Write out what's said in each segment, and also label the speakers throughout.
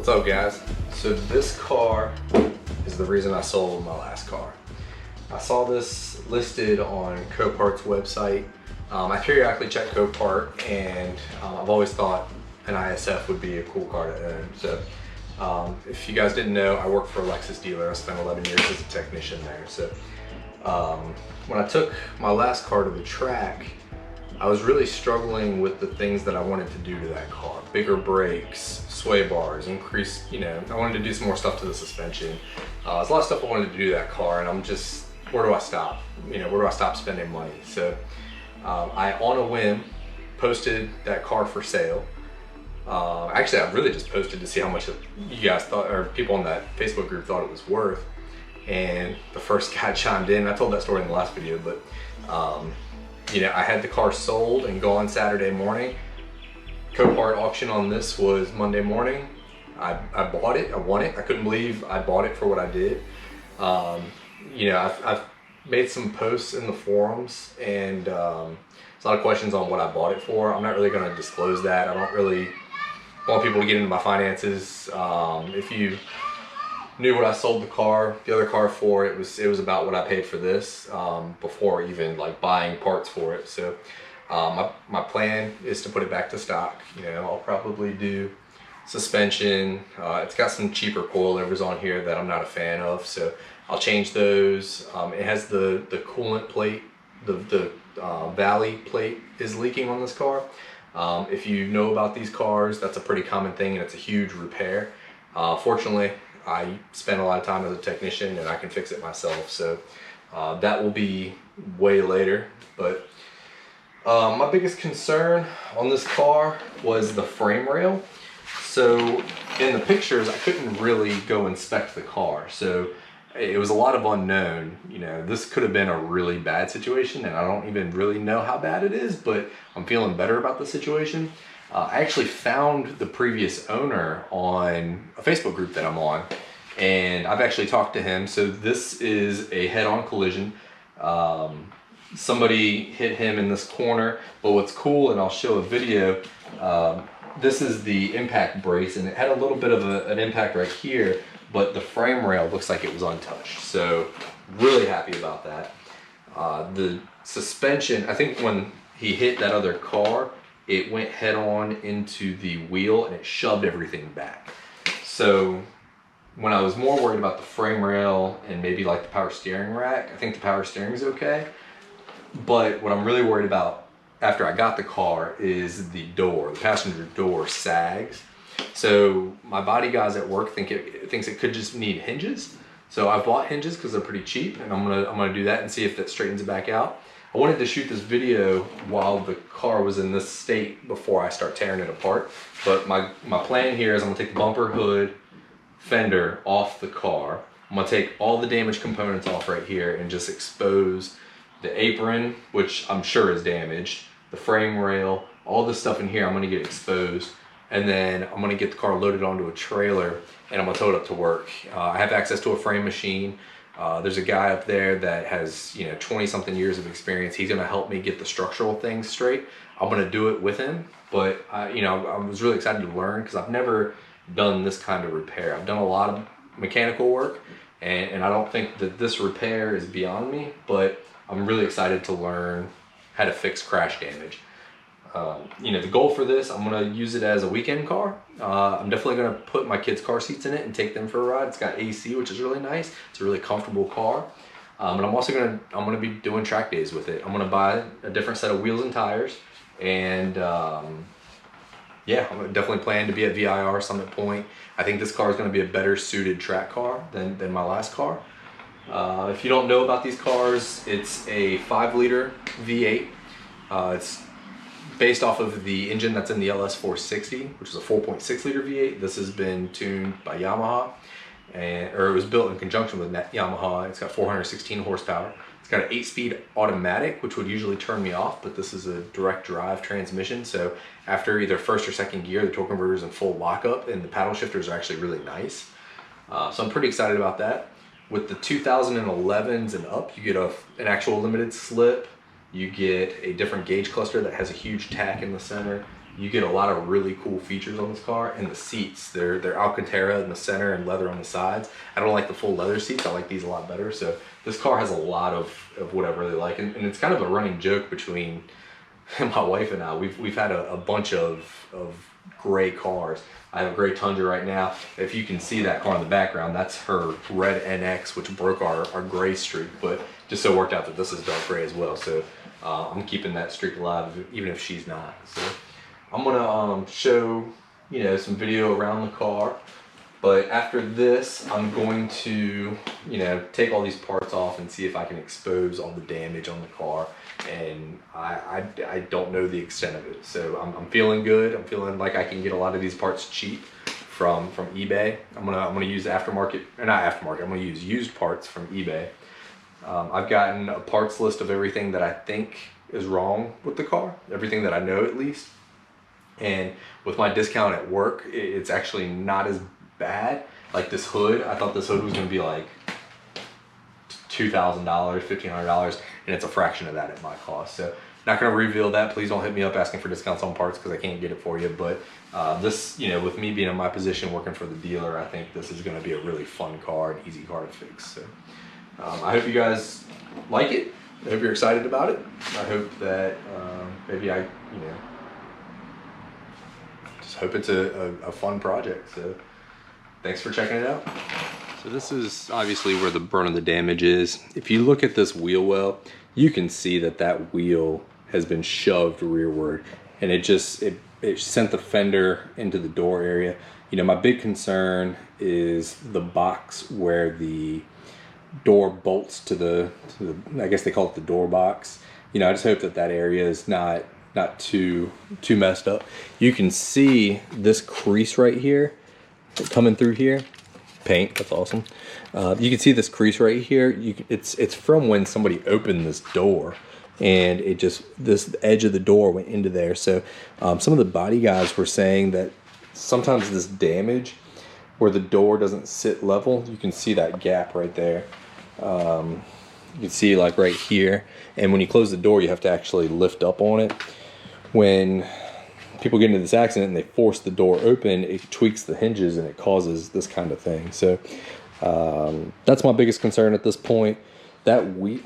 Speaker 1: What's up, guys? So this car is the reason I sold my last car. I saw this listed on Copart's website. I periodically check Copart, and I've always thought an ISF would be a cool car to own. So if you guys didn't know, I work for a Lexus dealer. I spent 11 years as a technician there. So when I took my last car to the track, I was really struggling with the things that I wanted to do to that car. Bigger brakes, sway bars, increase, I wanted to do some more stuff to the suspension. There's a lot of stuff I wanted to do to that car, and I'm just, where do I stop? Where do I stop spending money? So I, on a whim, posted that car for sale. Actually, I really just posted to see how much you guys thought, or people on that Facebook group thought it was worth. And the first guy chimed in. I told that story in the last video, but I had the car sold and gone Saturday morning. Copart auction on this was Monday morning. I bought it, I won it. I couldn't believe I bought it for what I did. I've made some posts in the forums, and there's a lot of questions on what I bought it for. I'm not really gonna disclose that. I don't really want people to get into my finances. If you knew what I sold the other car for, it was about what I paid for this before even like buying parts for it. So my plan is to put it back to stock. I'll probably do suspension. It's got some cheaper coilovers on here that I'm not a fan of, so I'll change those. It has the coolant plate, the valley plate is leaking on this car. If you know about these cars, that's a pretty common thing, and it's a huge repair. Fortunately, I spend a lot of time as a technician and I can fix it myself, so that will be way later. But my biggest concern on this car was the frame rail. So in the pictures, I couldn't really go inspect the car, so it was a lot of unknown. This could have been a really bad situation, and I don't even really know how bad it is, but I'm feeling better about the situation. I actually found the previous owner on a Facebook group that I'm on, and I've actually talked to him. So this is a head-on collision. Somebody hit him in this corner, but what's cool, and I'll show a video, this is the impact brace, and it had a little bit of an impact right here, but the frame rail looks like it was untouched. So really happy about that. The suspension, I think when he hit that other car, it went head on into the wheel and it shoved everything back. So when I was more worried about the frame rail and maybe like the power steering rack, I think the power steering is okay. But what I'm really worried about after I got the car is the door. The passenger door sags. So my body guys at work thinks it could just need hinges. So I bought hinges because they're pretty cheap, and I'm gonna do that and see if that straightens it back out. I wanted to shoot this video while the car was in this state before I start tearing it apart. But my plan here is I'm gonna take the bumper, hood, fender off the car. I'm gonna take all the damaged components off right here and just expose the apron, which I'm sure is damaged, the frame rail, all this stuff in here I'm gonna get exposed. And then I'm gonna get the car loaded onto a trailer and I'm gonna tow it up to work. I have access to a frame machine. There's a guy up there that has 20 something years of experience. He's gonna help me get the structural things straight. I'm gonna do it with him, but I was really excited to learn because I've never done this kind of repair. I've done a lot of mechanical work, and I don't think that this repair is beyond me, but I'm really excited to learn how to fix crash damage. The goal for this, I'm gonna use it as a weekend car. I'm definitely gonna put my kids' car seats in it and take them for a ride. It's got AC, which is really nice. It's a really comfortable car. And I'm also gonna be doing track days with it. I'm gonna buy a different set of wheels and tires, and yeah, I'm definitely planning to be at VIR Summit Point. I think this car is gonna be a better suited track car than my last car. If you don't know about these cars, it's a 5-liter V8. It's based off of the engine that's in the LS 460, which is a 4.6 liter V8. This has been tuned by Yamaha, or it was built in conjunction with Yamaha. It's got 416 horsepower. It's got an 8-speed automatic, which would usually turn me off, but this is a direct drive transmission. So after either first or second gear, the torque converter is in full lockup, and the paddle shifters are actually really nice. So I'm pretty excited about that. With the 2011s and up, you get an actual limited slip. You get a different gauge cluster that has a huge tack in the center. you get a lot of really cool features on this car. And the seats, they're Alcantara in the center and leather on the sides. I don't like the full leather seats. I like these a lot better. So this car has a lot of what I really like. And it's kind of a running joke between my wife and I. We've had a bunch of gray cars. I have a gray Tundra right now. If you can see that car in the background, that's her red NX, which broke our gray streak, but just so worked out that this is dark gray as well. So I'm keeping that streak alive, even if she's not. So I'm gonna show, you know, some video around the car, but after this, I'm going to, you know, take all these parts off and see if I can expose all the damage on the car. And I don't know the extent of it, so I'm feeling good. I'm feeling like I can get a lot of these parts cheap from eBay. I'm gonna use aftermarket, or not aftermarket. I'm gonna use used parts from eBay. I've gotten a parts list of everything that I think is wrong with the car, everything that I know at least. And with my discount at work, it's actually not as bad. Like this hood, I thought this hood was gonna be like $2,000, $1,500, and it's a fraction of that at my cost. So not gonna reveal that. Please don't hit me up asking for discounts on parts because I can't get it for you. But this, you know, with me being in my position working for the dealer, I think this is gonna be a really fun car, an easy car to fix. So I hope you guys like it. I hope you're excited about it. I hope that maybe I, you know, just hope it's a fun project. So thanks for checking it out. So this is obviously where the brunt of the damage is. If you look at this wheel well, you can see that that wheel has been shoved rearward, and it sent the fender into the door area. You know, my big concern is the box where the door bolts to the I guess they call it the door box. You know, I just hope that that area is not too messed up. You can see this crease right here coming through here. Paint, that's awesome. You can see this crease right here. It's from when somebody opened this door, and this edge of the door went into there. So some of the body guys were saying that sometimes this damage where the door doesn't sit level, you can see that gap right there. You can see like right here, and when you close the door, you have to actually lift up on it. When people get into this accident and they force the door open, it tweaks the hinges and it causes this kind of thing. So that's my biggest concern at this point. I love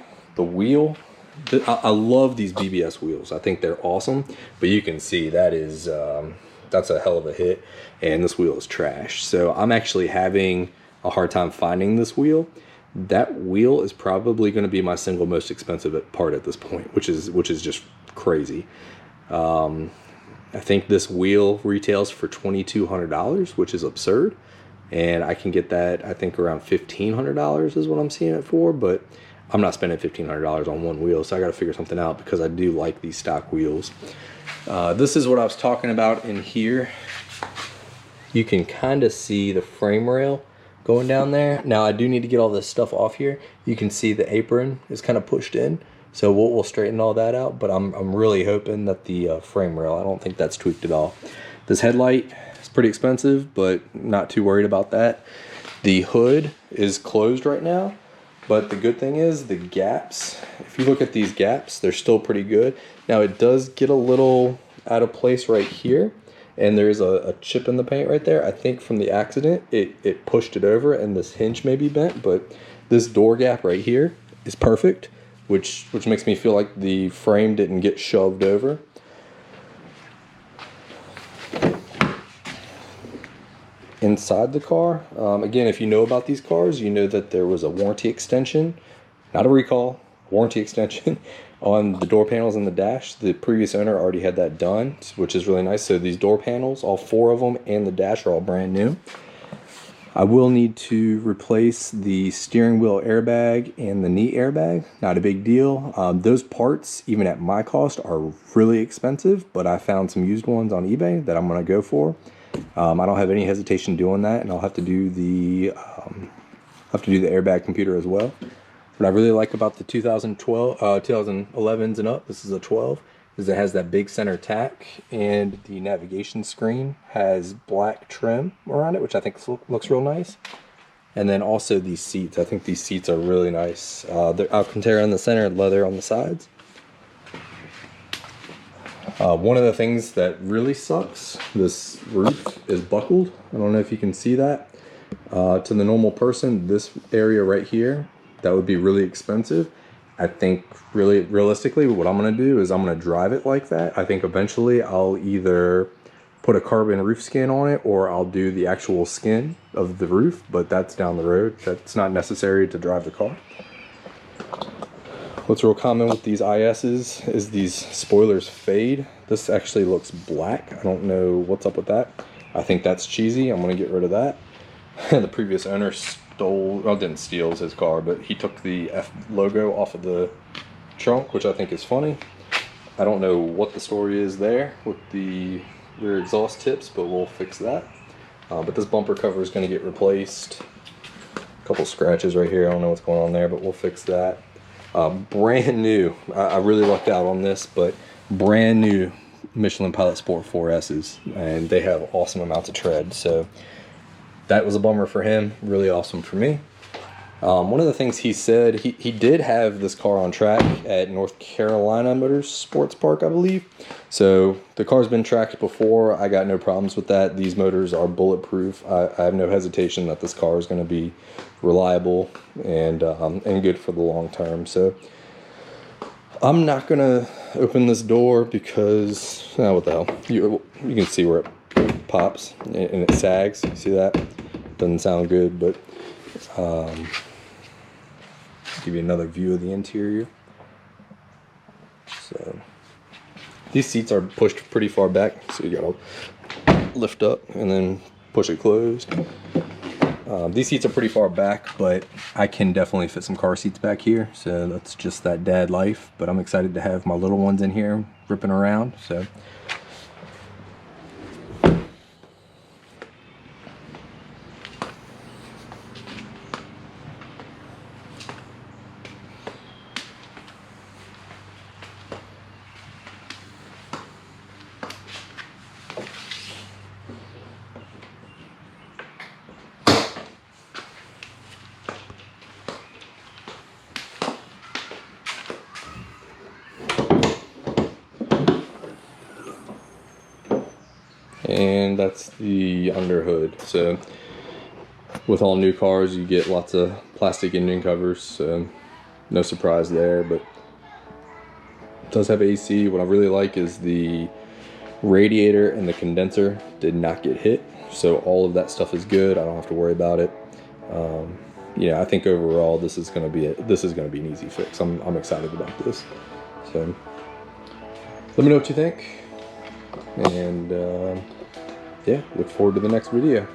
Speaker 1: these BBS wheels. I think they're awesome, but you can see that is that's a hell of a hit, and this wheel is trash. So I'm actually having a hard time finding this wheel. That wheel is probably going to be my single most expensive part at this point, which is just crazy. I think this wheel retails for $2,200, which is absurd. And I can get that, I think, around $1,500 is what I'm seeing it for. But I'm not spending $1,500 on one wheel, so I got to figure something out because I do like these stock wheels. This is what I was talking about in here. You can kind of see the frame rail going down there. Now I do need to get all this stuff off here. You can see the apron is kind of pushed in. So we'll straighten all that out, but I'm really hoping that the frame rail, I don't think that's tweaked at all. This headlight is pretty expensive, but not too worried about that. The hood is closed right now, but the good thing is the gaps, if you look at these gaps, they're still pretty good. Now it does get a little out of place right here, and there's a chip in the paint right there. I think from the accident, it pushed it over and this hinge may be bent, but this door gap right here is perfect. Which makes me feel like the frame didn't get shoved over. Inside the car, again, if you know about these cars, you know that there was a warranty extension, not a recall, warranty extension on the door panels and the dash. The previous owner already had that done, which is really nice. So these door panels, all 4 of them, and the dash are all brand new. I will need to replace the steering wheel airbag and the knee airbag. Not a big deal. Those parts, even at my cost, are really expensive, but I found some used ones on eBay that I'm going to go for. I don't have any hesitation doing that, and I'll have to do the airbag computer as well. What I really like about the 2011s and up, this is a 12, is it has that big center tack, and the navigation screen has black trim around it, which I think looks real nice. And then also these seats. I think these seats are really nice. They're Alcantara in the center and leather on the sides. One of the things that really sucks, this roof is buckled. I don't know if you can see that. To the normal person, this area right here, that would be really expensive. I think really realistically what I'm going to do is I'm going to drive it like that. I think eventually I'll either put a carbon roof skin on it or I'll do the actual skin of the roof, but that's down the road. That's not necessary to drive the car. What's real common with these ISs is these spoilers fade. This actually looks black. I don't know what's up with that. I think that's cheesy. I'm going to get rid of that. The previous owner stole, well, didn't steal his car, but he took the F logo off of the trunk, which I think is funny. I don't know what the story is there with the rear exhaust tips, but we'll fix that. But this bumper cover is going to get replaced. A couple scratches right here. I don't know what's going on there, but we'll fix that. Brand new. I really lucked out on this, but brand new Michelin Pilot Sport 4S's, and they have awesome amounts of tread. So that was a bummer for him. Really awesome for me. One of the things he said, he did have this car on track at North Carolina Motors Sports Park, I believe. So the car's been tracked before. I got no problems with that. These motors are bulletproof. I have no hesitation that this car is going to be reliable and good for the long term. So I'm not going to open this door because, what the hell? You can see where it pops and it sags. You see that? Doesn't sound good, but give you another view of the interior. So these seats are pushed pretty far back, so you gotta lift up and then push it closed. These seats are pretty far back, but I can definitely fit some car seats back here, so that's just that dad life. But I'm excited to have my little ones in here ripping around. So and that's the under hood. So with all new cars, you get lots of plastic engine covers, so no surprise there, but it does have AC. What I really like is the radiator and the condenser did not get hit, so all of that stuff is good. I don't have to worry about it. Yeah, I think overall this is going to be an easy fix. I'm excited about this. So let me know what you think, and yeah, look forward to the next video.